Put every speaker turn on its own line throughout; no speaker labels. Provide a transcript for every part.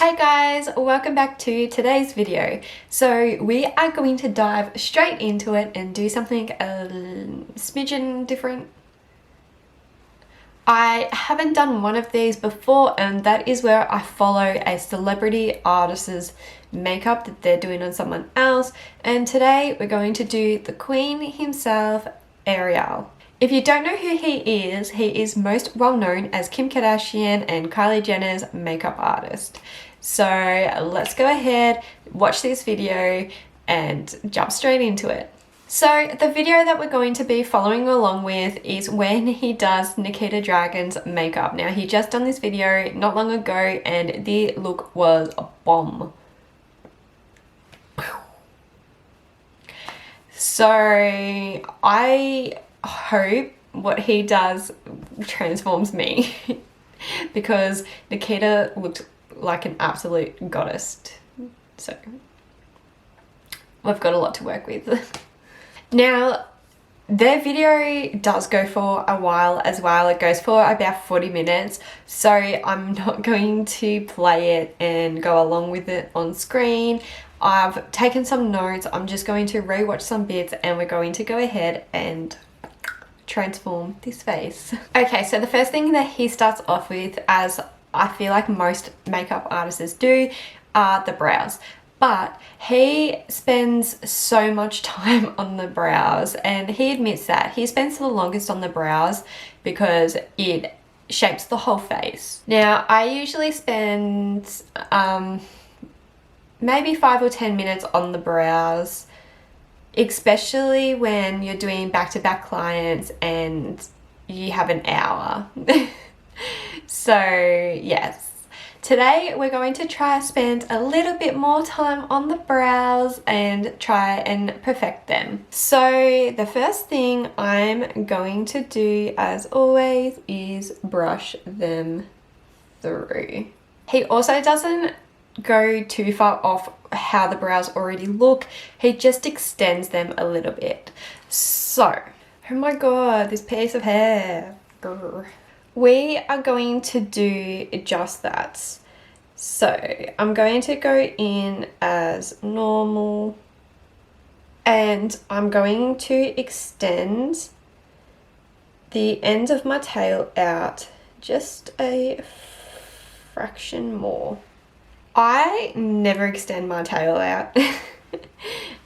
Hi guys, welcome back to today's video. So we are going to dive straight into it and do something a smidgen different. I haven't done one of these before, and that is where I follow a celebrity artist's makeup that they're doing on someone else. And today we're going to do the Queen himself, Ariel. If you don't know who he is most well known as Kim Kardashian and Kylie Jenner's makeup artist. So let's go ahead, watch this video and jump straight into it. So the video that we're going to be following along with is when he does Nikita Dragun's makeup. Now he just done this video not long ago and the look was a bomb. So I hope what he does transforms me because Nikita looked like an absolute goddess. So we've got a lot to work with. Now their video does go for a while as well. It goes for about 40 minutes, so I'm not going to play it and go along with it on screen. I've taken some notes. I'm just going to rewatch some bits and we're going to go ahead and transform this face. Okay, so the first thing that he starts off with, as I feel like most makeup artists do, are the brows. But he spends so much time on the brows, and he admits that he spends the longest on the brows because it shapes the whole face. Now I usually spend maybe 5 or 10 minutes on the brows, especially when you're doing back-to-back clients and you have an hour. So yes, today we're going to try to spend a little bit more time on the brows and try and perfect them. So the first thing I'm going to do, as always, is brush them through. He also doesn't go too far off how the brows already look. He just extends them a little bit. So, oh my god, this piece of hair. Grr. We are going to do just that. So I'm going to go in as normal and I'm going to extend the end of my tail out just a fraction more. I never extend my tail out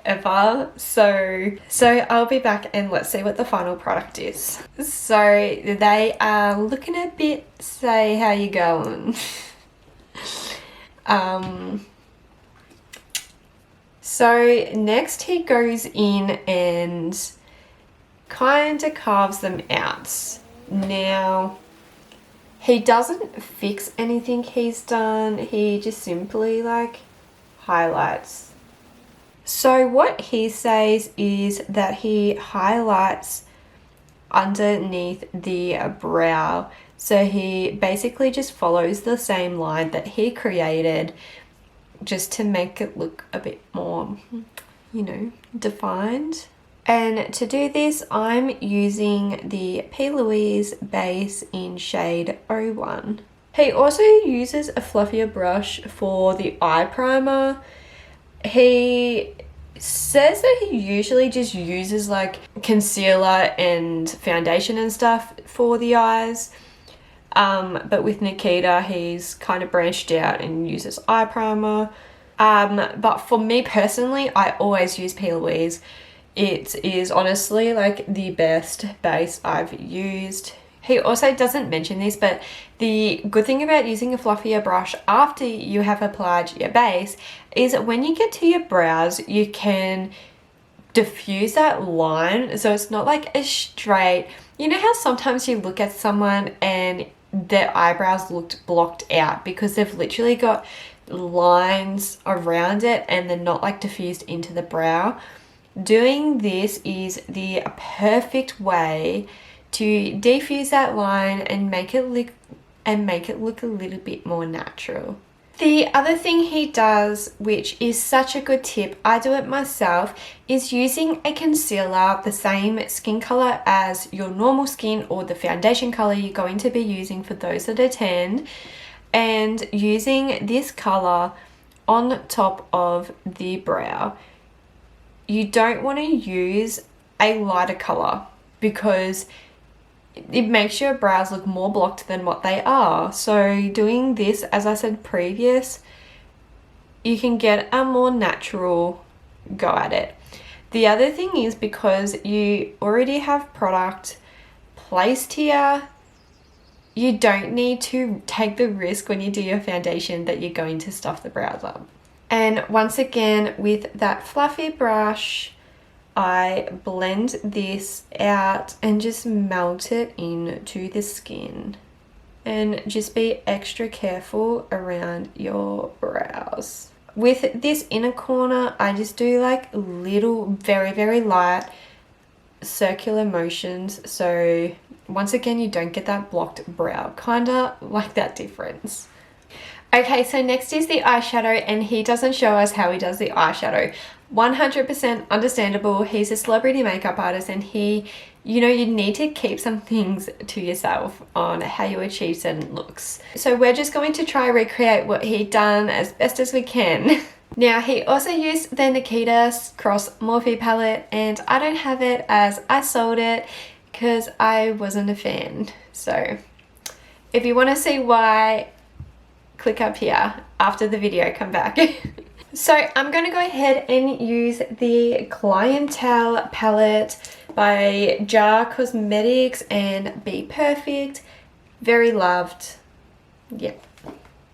ever, so I'll be back and let's see what the final product is. So they are looking a bit, say, how you going? So next he goes in and kind of carves them out. Now he doesn't fix anything he's done, he just simply like highlights. So what he says is that he highlights underneath the brow. So he basically just follows the same line that he created just to make it look a bit more, you know, defined. And to do this, I'm using the P. Louise base in shade 01. He also uses a fluffier brush for the eye primer. He says that he usually just uses like concealer and foundation and stuff for the eyes. But with Nikita, he's kind of branched out and uses eye primer. But for me personally, I always use P. Louise. It is honestly like the best base I've used. He also doesn't mention this, but the good thing about using a fluffier brush after you have applied your base is that when you get to your brows, you can diffuse that line. So it's not like a straight, you know how sometimes you look at someone and their eyebrows looked blocked out because they've literally got lines around it and they're not like diffused into the brow. Doing this is the perfect way to defuse that line and make it look a little bit more natural. The other thing he does, which is such a good tip, I do it myself, is using a concealer the same skin color as your normal skin or the foundation color you're going to be using for those that are tanned. and using this color on top of the brow. You don't want to use a lighter color because it makes your brows look more blocked than what they are. So doing this, as I said previous, you can get a more natural go at it. The other thing is, because you already have product placed here, you don't need to take the risk when you do your foundation that you're going to stuff the brows up. And once again, with that fluffy brush, I blend this out and just melt it into the skin. And just be extra careful around your brows. With this inner corner, I just do like little, very, very light circular motions. So once again, you don't get that blocked brow, kinda like that difference. Okay, so next is the eyeshadow, and he doesn't show us how he does the eyeshadow. 100% understandable. He's a celebrity makeup artist, and he, you know, you need to keep some things to yourself on how you achieve certain looks. So we're just going to try recreate what he done as best as we can. Now, he also used the Nikita's Cross Morphe palette, and I don't have it as I sold it because I wasn't a fan. So if you want to see why, click up here after the video, come back. So I'm going to go ahead and use the Clientele palette by Jar Cosmetics and Be Perfect. Very loved. Yep.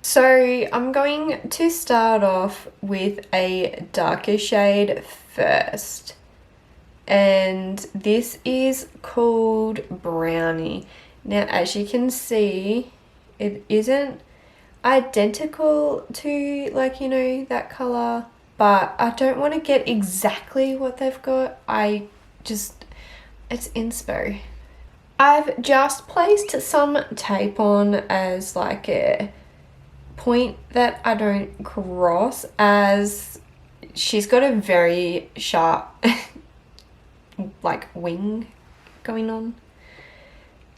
So I'm going to start off with a darker shade first. And this is called Brownie. Now, as you can see, it isn't identical to, like, you know, that color, but I don't want to get exactly what they've got. It's inspo. I've just placed some tape on as like a point that I don't cross, as she's got a very sharp like wing going on.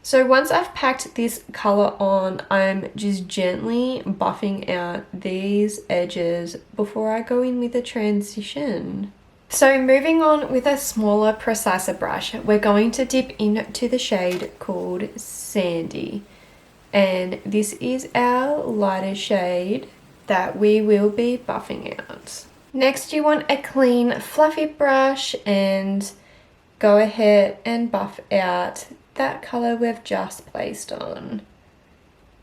So once I've packed this color on, I'm just gently buffing out these edges before I go in with a transition. So moving on with a smaller, preciser brush, we're going to dip into the shade called Sandy. And this is our lighter shade that we will be buffing out. Next, you want a clean, fluffy brush and go ahead and buff out that color we've just placed on.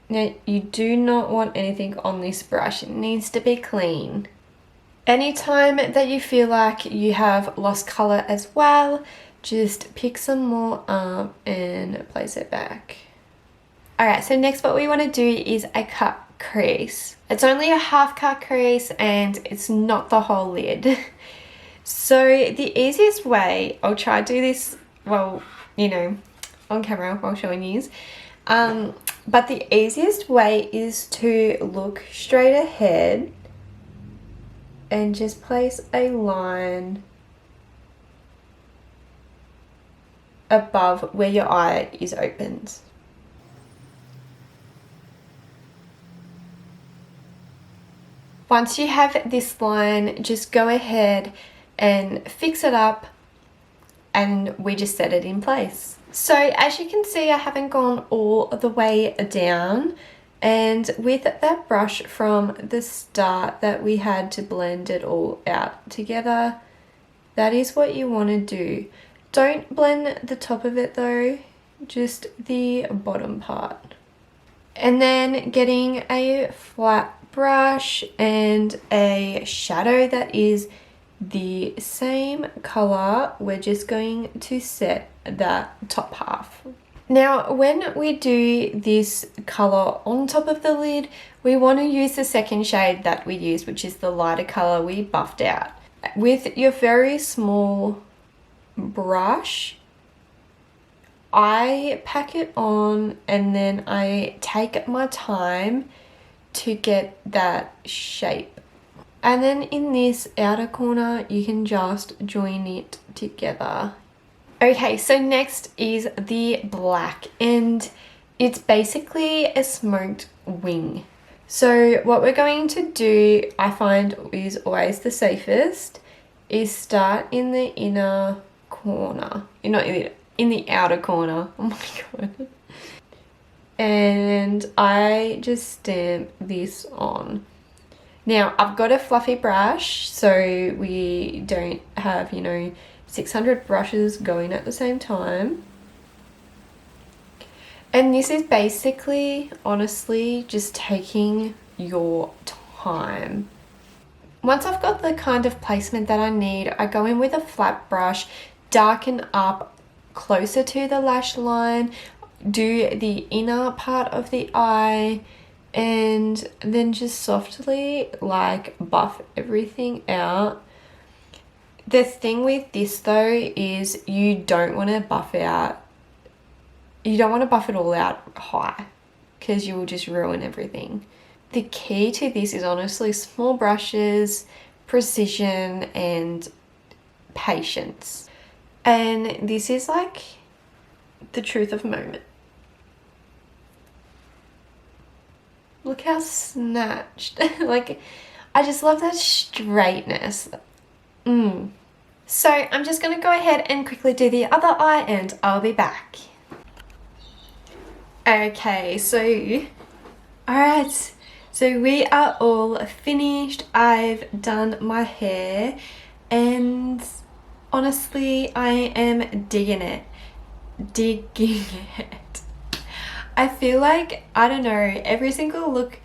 Now, you do not want anything on this brush. It needs to be clean. Anytime that you feel like you have lost color as well, just pick some more up and place it back. Alright, so next what we want to do is a cut crease. It's only a half cut crease and it's not the whole lid. So the easiest way, I'll try to do this, well, you know, on camera while showing you, but the easiest way is to look straight ahead and just place a line above where your eye is opened. Once you have this line, just go ahead and fix it up, and we just set it in place. So as you can see, I haven't gone all the way down, and with that brush from the start that we had to blend it all out together, that is what you want to do. Don't blend the top of it though, just the bottom part. And then getting a flat brush and a shadow that is the same color, we're just going to set that top half. Now, when we do this color on top of the lid, we want to use the second shade that we used, which is the lighter color we buffed out. With your very small brush, I pack it on and then I take my time to get that shape. And then in this outer corner, you can just join it together. Okay, so next is the black, and it's basically a smoked wing. So what we're going to do, I find is always the safest, is start in the inner corner. Not in the outer corner. Oh my god. And I just stamp this on. Now, I've got a fluffy brush, so we don't have, 600 brushes going at the same time. And this is basically, honestly, just taking your time. Once I've got the kind of placement that I need, I go in with a flat brush, darken up closer to the lash line, do the inner part of the eye, and then just softly like buff everything out. The thing with this though is you don't want to buff it all out high because you will just ruin everything. The key to this is honestly small brushes, precision, and patience. And this is like the truth of the moment. Look how snatched. Like, I just love that straightness. So I'm just going to go ahead and quickly do the other eye and I'll be back. Okay, so alright, so we are all finished. I've done my hair and honestly I am digging it. I feel like, I don't know, every single look,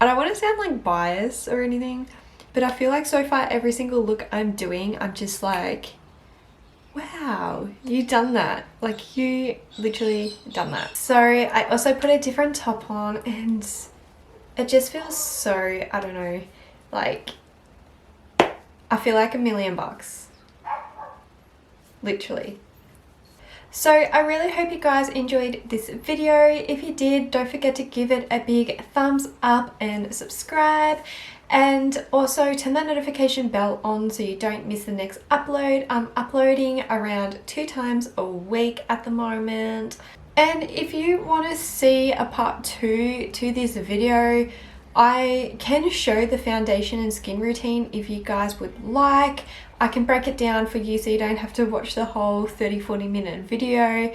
I don't want to sound like biased or anything, but I feel like so far every single look I'm doing, I'm just like, wow, you done that. Like, you literally done that. So I also put a different top on and it just feels so, I don't know, like, I feel like $1,000,000. Literally. So I really hope you guys enjoyed this video. If you did, don't forget to give it a big thumbs up and subscribe. And also turn that notification bell on so you don't miss the next upload. I'm uploading around 2 times a week at the moment. And if you want to see a part 2 to this video, I can show the foundation and skin routine if you guys would like. I can break it down for you so you don't have to watch the whole 30-40 minute video.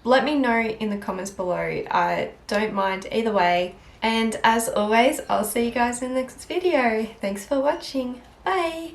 Let me know in the comments below. I don't mind either way. And as always, I'll see you guys in the next video. Thanks for watching. Bye!